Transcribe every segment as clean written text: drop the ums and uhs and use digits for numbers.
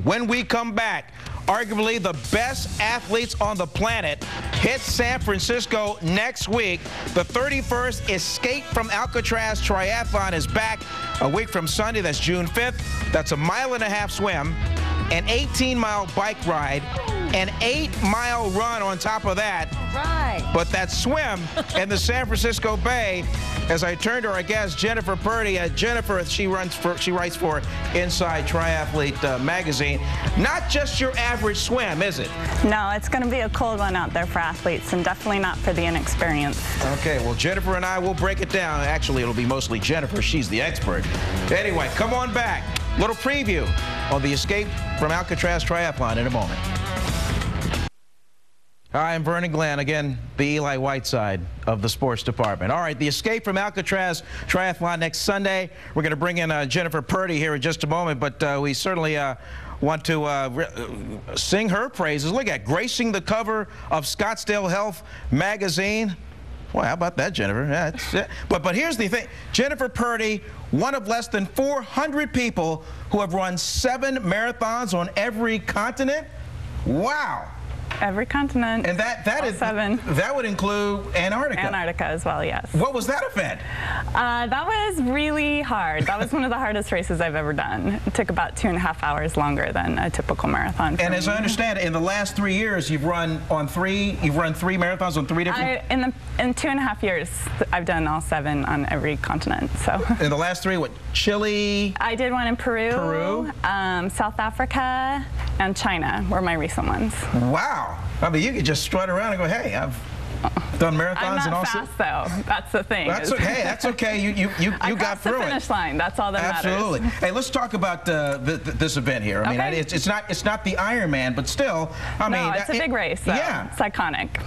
When we come back, arguably the best athletes on the planet hit San Francisco next week. The 31st Escape from Alcatraz Triathlon is back a week from Sunday. That's June 5th. That's a 1.5-mile swim, an 18-mile bike ride, an 8-mile run on top of that. Right. But that swim in the San Francisco Bay, as I turn to our guest, Jennifer Purdie. Jennifer, she writes for Inside Triathlete magazine. Not just your average swim, is it? No, it's going to be a cold one out there for athletes, and definitely not for the inexperienced. Okay, well, Jennifer and I will break it down. Actually, it'll be mostly Jennifer. She's the expert. Anyway, come on back. Little preview on the Escape from Alcatraz Triathlon in a moment. Hi, I'm Vern and Glenn, again, the Eli Whiteside of the sports department. All right, the Escape from Alcatraz Triathlon next Sunday. We're going to bring in Jennifer Purdie here in just a moment, but we certainly want to sing her praises. Look at gracing the cover of Scottsdale Health magazine. Well, how about that, Jennifer? Yeah, but here's the thing. Jennifer Purdie, one of less than 400 people who have run 7 marathons on every continent. Wow. Every continent. And that is 7. That would include Antarctica. Antarctica as well, yes. What was that event? That was really hard. That was one of the hardest races I've ever done. It took about 2.5 hours longer than a typical marathon. And as I understand, in the last 3 years, you've run 3 marathons on 3 different. In 2.5 years, I've done all 7 on every continent. So. In the last 3, what? Chile. I did one in Peru, South Africa, and China were my recent ones. Wow. I mean, you could just strut around and go, hey, I've done marathons I'm and all. not fast, though. That's the thing. That's okay. That's okay. You got through it. the finish line. That's all that Absolutely. matters. Hey, let's talk about this event here. I mean, it's not the Ironman, but still, I mean, it's a big race. Though. Yeah, it's iconic.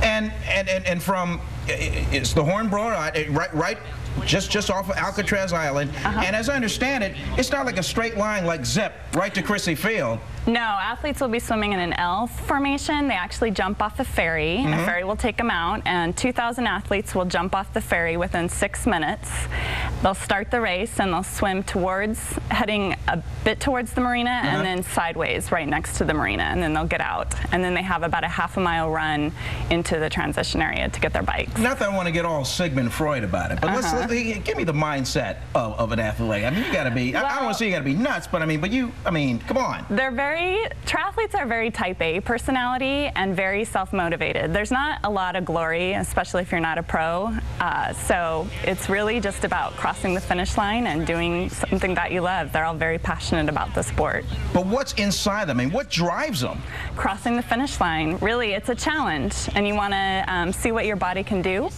And from it's the Hornblower, right. Just off of Alcatraz Island. And as I understand it, it's not like a straight line like zip right to Crissy Field. No, athletes will be swimming in an L formation. They actually jump off the ferry, and a ferry will take them out, and 2,000 athletes will jump off the ferry within 6 minutes. They'll start the race, and they'll swim heading a bit towards the marina, and then sideways right next to the marina, and then they'll get out. And then they have about a 1/2 mile run into the transition area to get their bikes. Not that I want to get all Sigmund Freud about it, but give me the mindset of an athlete. I mean, you got to be, I don't want to say you got to be nuts, but I mean, come on. Triathletes are very type A personality and very self-motivated. There's not a lot of glory, especially if you're not a pro. So it's really just about crossing the finish line and doing something that you love. They're all very passionate about the sport. But what's inside them? I mean, what drives them? Crossing the finish line. Really, it's a challenge, and you want to see what your body can do.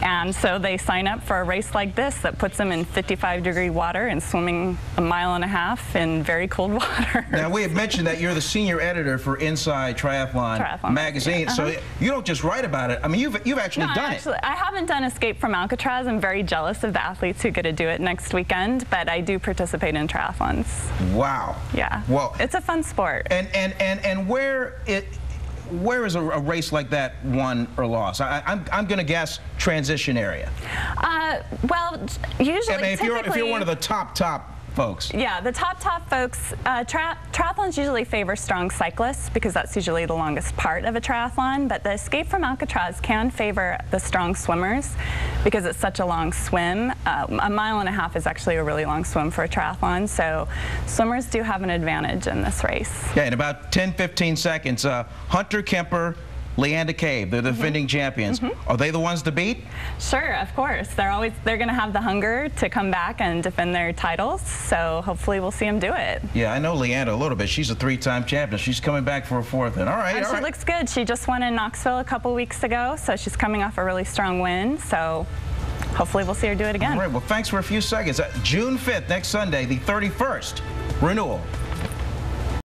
And so they sign up for a race like this that puts them in 55-degree water and swimming 1.5 miles in very cold water. Now, we have mentioned that you're the senior editor for Inside Triathlon magazine, so you don't just write about it. I mean, you've actually done it. I haven't done Escape from Alcatraz. I'm very jealous of the athletes who get to do it next weekend, but I do participate in triathlons. Wow. Yeah. Well, it's a fun sport. And where is a race like that won or lost? I'm going to guess transition area. Well, usually, I mean, if you're one of the top folks. Yeah, the top folks. Triathlons usually favor strong cyclists because that's usually the longest part of a triathlon. But the Escape from Alcatraz can favor the strong swimmers because it's such a long swim. 1.5 miles is actually a really long swim for a triathlon. So swimmers do have an advantage in this race. Yeah, in about 10-15 seconds, Hunter Kemper, Leanda Cave, they're the defending champions. Are they the ones to beat? Sure, of course. They're going to have the hunger to come back and defend their titles, so hopefully we'll see them do it. Yeah, I know Leanda a little bit. She's a 3-time champion. She's coming back for a 4th. And all right, she looks good. She just won in Knoxville a couple weeks ago, so she's coming off a really strong win. So hopefully we'll see her do it again. All right, well, thanks for a few seconds. June 5th, next Sunday, the 31st renewal